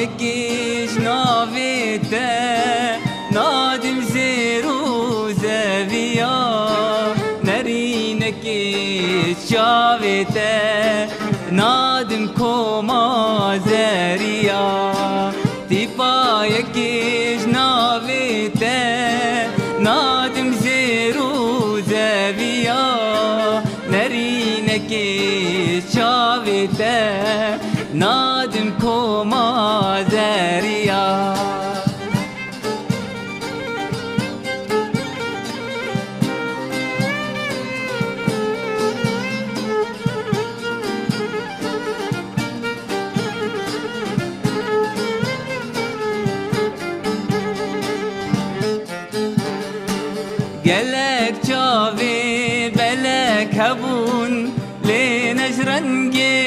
يكيش نافته نادم زيرو زبيا نرينكيش شافته نادم كوما زريا تيفا يكيش نافته نادم زيرو زبيا نرينكيش شافته نادم كوما زريا قالك شافي بلك هبون لنجرنجي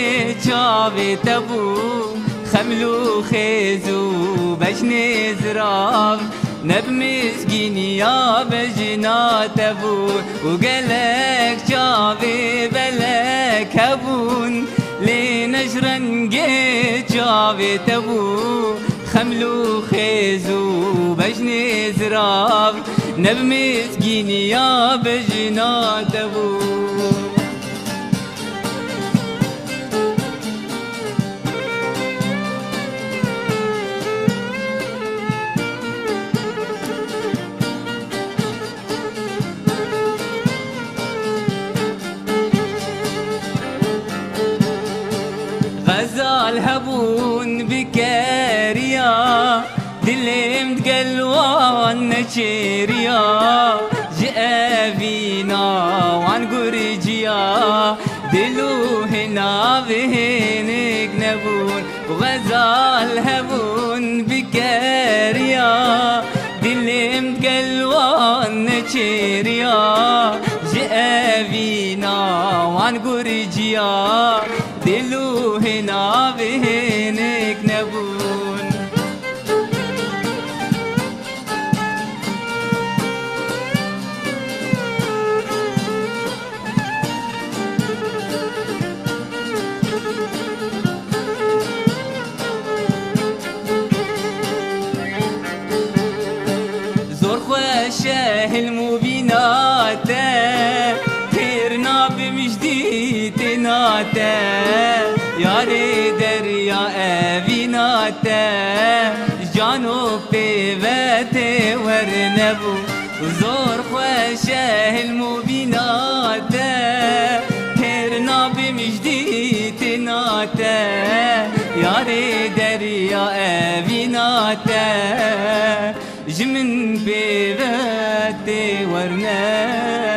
شافي تبو خملو خيزو باش نزراب نب مسكين يا بجنا تبو وقالك شافي بلك هبون لنجرنجي شافي تبو خملو خيزو باش نزراب نب مسكين يا بجنا تبو غزال هبون بكاريا دلم تقلوان نشيريا جاء فينا وعن قرجيا دلو هنا بهنك نبون وغزال هبون بكاريا دلم تقلوان نشيريا جاء فينا وعن قرجيا دلو هنا بهنك نبون زور خوشه المبينات تيرنا بمجديد ناته ياري دريا ابيناته جانو بيبته ورنبو زور خوشه المبينات تيرنا بمجديد ناته ياري دريا ابيناته جمن بيبته ورنبو